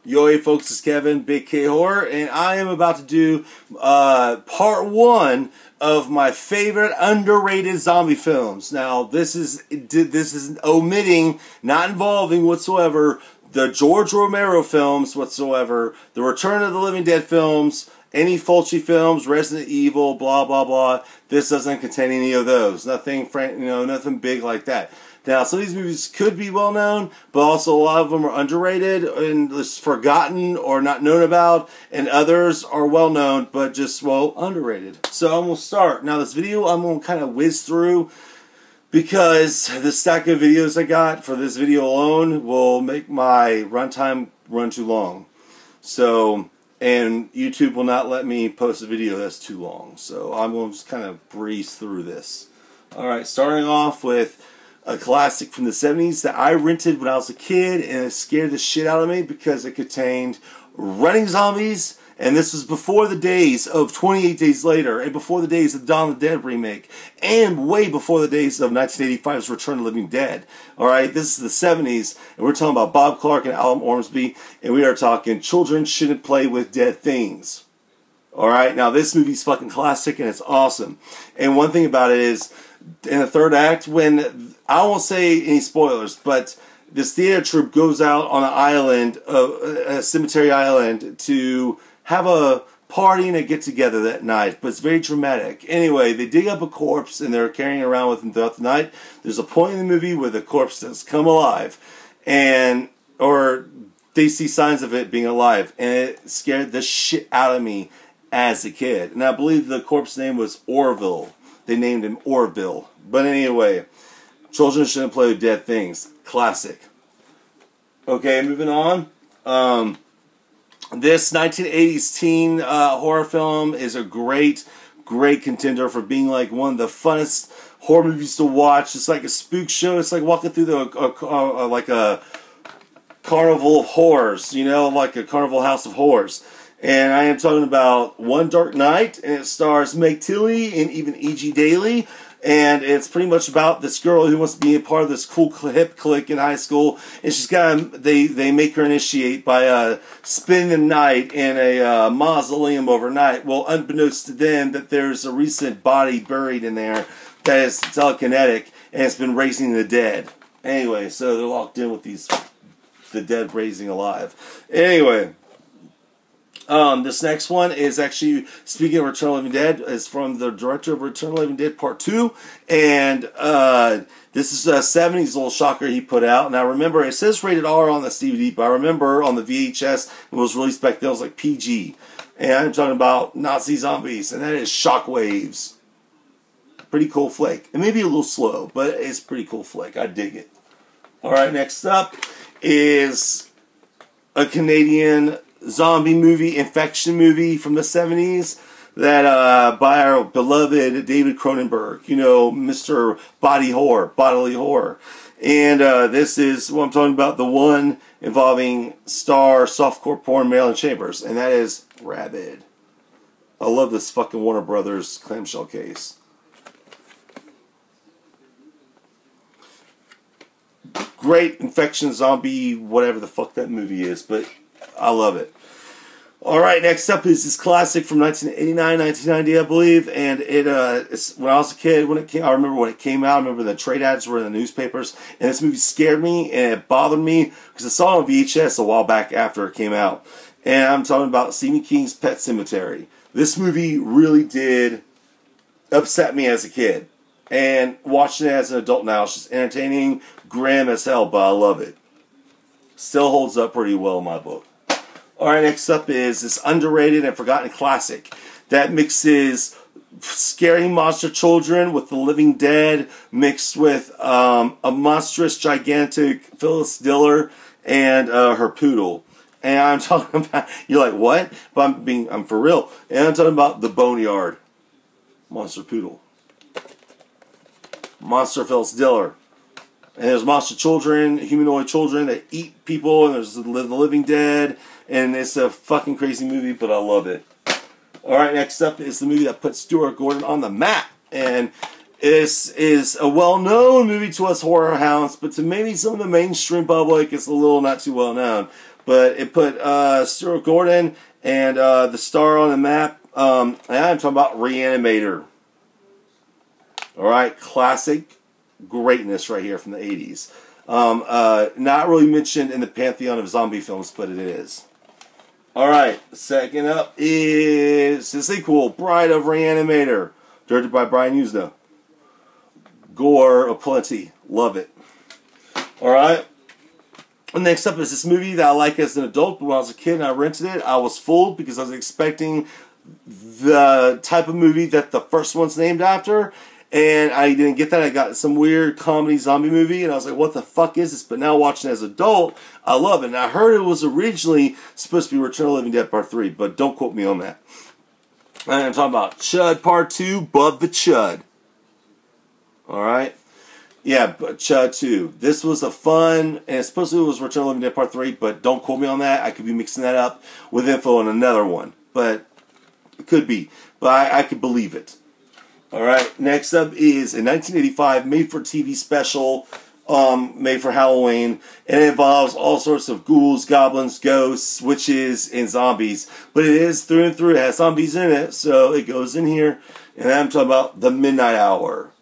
Yo, hey folks, it's Kevin, Big K Horror, and I am about to do part one of my favorite underrated zombie films. Now, this is omitting, not involving whatsoever, the George Romero films whatsoever, the Return of the Living Dead films, any Fulci films, Resident Evil, blah blah blah. This doesn't contain any of those. Nothing, nothing big like that. Now, some of these movies could be well known, but also a lot of them are underrated and just forgotten or not known about, and others are well known but just, well, underrated. So I'm going to start. Now, this video I'm going to kind of whiz through because the stack of videos I got for this video alone will make my runtime run too long. So, and YouTube will not let me post a video that's too long. So I'm going to just kind of breeze through this. Alright, starting off with a classic from the 70s that I rented when I was a kid, and it scared the shit out of me because it contained running zombies, and this was before the days of 28 Days Later, and before the days of Dawn of the Dead remake, and way before the days of 1985's Return of the Living Dead. Alright, this is the 70s, and we're talking about Bob Clark and Alan Ormsby, and we are talking Children Shouldn't Play with Dead Things. Alright, now this movie's fucking classic, and it's awesome. And one thing about it is, in the third act, when, I won't say any spoilers, but this theater troupe goes out on an island, a cemetery island, to have a party and a get-together that night, but it's very dramatic. Anyway, they dig up a corpse, and they're carrying it around with them throughout the night. There's a point in the movie where the corpse does come alive, or they see signs of it being alive, and it scared the shit out of me as a kid. And I believe the corpse name was Orville. They named him Orville. But anyway, Children Shouldn't Play with Dead Things. Classic. Okay, moving on. This 1980s teen horror film is a great contender for being like one of the funnest horror movies to watch. It's like a spook show. It's like walking through like a carnival of horrors, you know, like a carnival house of horrors. And I am talking about One Dark Night, and it stars Meg Tilly and even E.G. Daily. And it's pretty much about this girl who wants to be a part of this cool hip clique in high school. And she's got they make her initiate by spending the night in a mausoleum overnight. Well, unbeknownst to them, that there's a recent body buried in there that is telekinetic and it's been raising the dead. Anyway, so they're locked in with the dead raising alive. Anyway. This next one is actually, speaking of Return of the Living Dead, is from the director of Return of the Living Dead Part 2, and this is a 70s little shocker he put out. Now remember, it says rated R on this DVD, but I remember on the VHS, it was released back then, it was like PG, and I'm talking about Nazi zombies, and that is Shockwaves. Pretty cool flick. It may be a little slow, but it's a pretty cool flick. I dig it. Alright, next up is a Canadian zombie movie, infection movie from the 70s that by our beloved David Cronenberg, you know, Mr. Bodily Horror. And this is what I'm talking about, the one involving star softcore porn Marilyn Chambers, and that is Rabid. I love this fucking Warner Brothers clamshell case. Great infection zombie, whatever the fuck that movie is, but I love it. Alright, next up is this classic from 1989, 1990, I believe, and it's when I was a kid, I remember when it came out, I remember the trade ads were in the newspapers, and this movie scared me, and it bothered me, because I saw it on VHS a while back after it came out, and I'm talking about Stephen King's Pet Sematary. This movie really did upset me as a kid, and watching it as an adult now, it's just entertaining, grim as hell, but I love it. Still holds up pretty well in my book. Alright, next up is this underrated and forgotten classic that mixes scary monster children with the living dead, mixed with a monstrous, gigantic Phyllis Diller and her poodle. And I'm talking about, you're like, what? But I'm for real. And I'm talking about the Boneyard Monster Poodle. Monster Phyllis Diller. And there's monster children, humanoid children that eat people, and there's the living dead, and it's a fucking crazy movie, but I love it. Alright, next up is the movie that put Stuart Gordon on the map, and this is a well-known movie to us horror hounds, but to maybe some of the mainstream public, it's a little not too well-known. but it put Stuart Gordon and the star on the map. And I'm talking about Reanimator. Alright, classic greatness right here from the 80s. Not really mentioned in the pantheon of zombie films, but it is. Alright, second up is the sequel, Bride of Reanimator, directed by Brian Yuzna. Gore aplenty. Love it. Alright. Next up is this movie that I like as an adult, but when I was a kid and I rented it, I was fooled because I was expecting the type of movie that the first one's named after, and I didn't get that. I got some weird comedy zombie movie, and I was like, what the fuck is this? But now watching it as an adult, I love it. And I heard it was originally supposed to be Return of the Living Dead Part 3, but don't quote me on that. And I'm talking about Chud Part 2, Bud the Chud. Alright? Yeah, but Chud 2. This was a fun, and supposedly it was Return of the Living Dead Part 3, but don't quote me on that. I could be mixing that up with info on another one. But it could be. But I could believe it. Alright, next up is a 1985 made-for-TV special, made for Halloween, and it involves all sorts of ghouls, goblins, ghosts, witches, and zombies. But it is through and through. It has zombies in it, so it goes in here. And I'm talking about The Midnight Hour.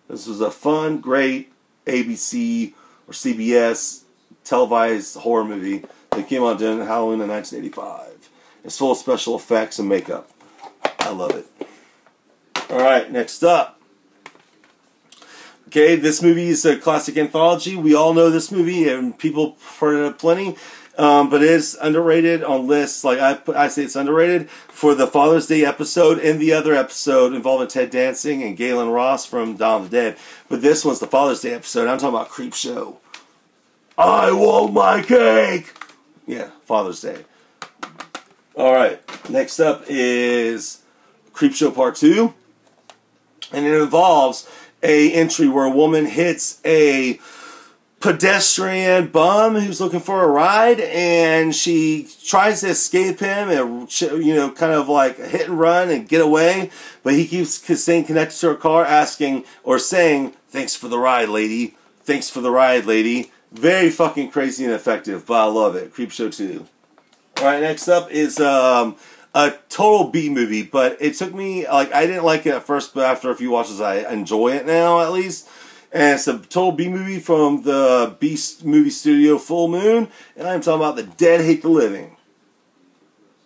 This was a fun, great ABC or CBS televised horror movie that came out during Halloween in 1985. It's full of special effects and makeup. I love it. Alright, next up. Okay, this movie is a classic anthology. We all know this movie, and people have heard it plenty. But it is underrated on lists. Like I say, it's underrated for the Father's Day episode and the other episode involving Ted Dancing and Galen Ross from Dawn of the Dead. But this one's the Father's Day episode. I'm talking about Creepshow. I want my cake! Yeah, Father's Day. Alright, next up is Creepshow Part 2. And it involves a entry where a woman hits a pedestrian bum who's looking for a ride, and she tries to escape him and, you know, kind of like hit and run and get away, but he keeps staying connected to her car, asking or saying, "Thanks for the ride, lady. Thanks for the ride, lady." Very fucking crazy and effective, but I love it. Creepshow 2. Alright, next up is a total B movie, but it took me, like, I didn't like it at first, but after a few watches I enjoy it now, at least. And it's a total B movie from the B movie studio Full Moon, and I'm talking about The Dead Hate the Living.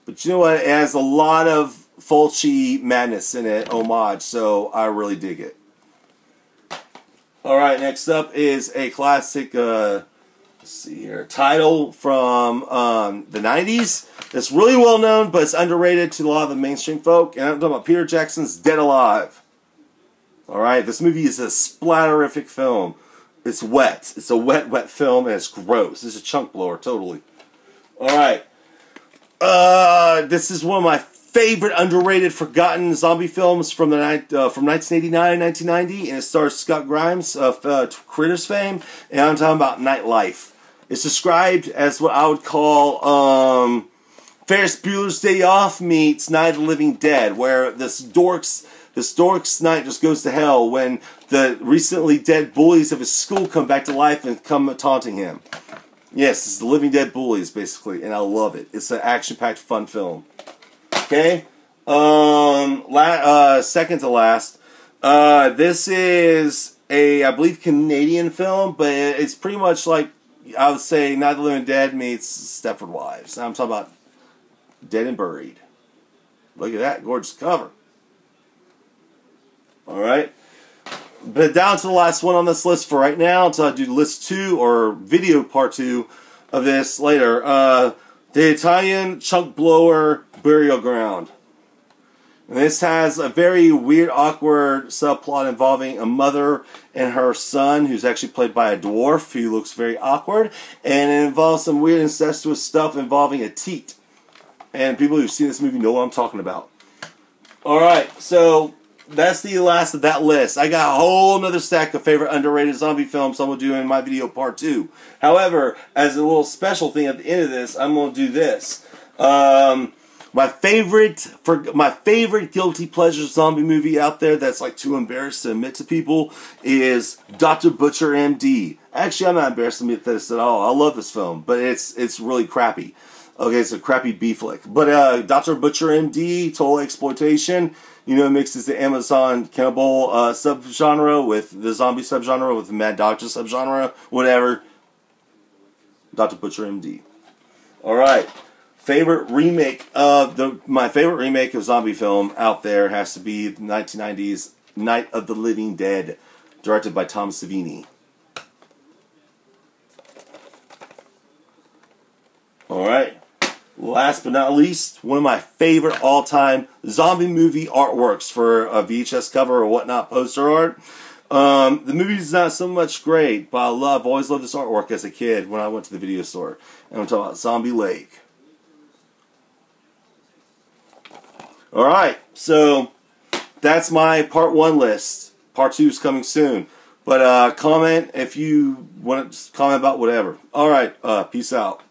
But you know what? It has a lot of Fulci madness in it, homage, so I really dig it. Alright, next up is a classic, let's see here, title from the 90s. It's really well known, but it's underrated to a lot of the mainstream folk, and I'm talking about Peter Jackson's Dead Alive. Alright, this movie is a splatterific film. It's wet. It's a wet, wet film, and it's gross. It's a chunk blower, totally. Alright. This is one of my favorite underrated, forgotten zombie films from 1989, 1990, and it stars Scott Grimes of Critters fame, and I'm talking about Nightlife. It's described as what I would call Ferris Bueller's Day Off meets Night of the Living Dead, where this dork's night just goes to hell when the recently dead bullies of his school come back to life and come taunting him. Yes, it's the Living Dead bullies, basically, and I love it. It's an action-packed, fun film. Okay? Second to last. This is a, I believe, Canadian film, but it's pretty much like, I would say, Night of the Living Dead meets Stepford Wives. I'm talking about Dead and Buried. Look at that gorgeous cover. Alright. But down to the last one on this list for right now, until I do list 2 or video part 2 of this later. The Italian Chunk Blower Burial Ground. And this has a very weird, awkward subplot involving a mother and her son, who's actually played by a dwarf who looks very awkward. And it involves some weird incestuous stuff involving a teat. And people who've seen this movie know what I'm talking about. Alright, so that's the last of that list. I got a whole nother stack of favorite underrated zombie films I'm going to do in my video part 2. However, as a little special thing at the end of this, I'm going to do this. My favorite guilty pleasure zombie movie out there that's like too embarrassed to admit to people is Dr. Butcher MD. Actually, I'm not embarrassed to admit this at all. I love this film, but it's really crappy. Okay, it's a crappy B flick. But Dr. Butcher MD, total exploitation. You know, mixes the Amazon cannibal subgenre with the zombie subgenre with the Mad Doctor subgenre, whatever. Dr. Butcher MD. All right. Favorite remake of my favorite remake of zombie film out there has to be the 1990s Night of the Living Dead, directed by Tom Savini. All right. Last but not least, one of my favorite all-time zombie movie artworks for a VHS cover or whatnot, poster art. The movie's not so much great, but I've always loved this artwork as a kid when I went to the video store. And I'm talking about Zombie Lake. Alright, so that's my part 1 list. Part 2 is coming soon. But comment if you want to comment about whatever. Alright, peace out.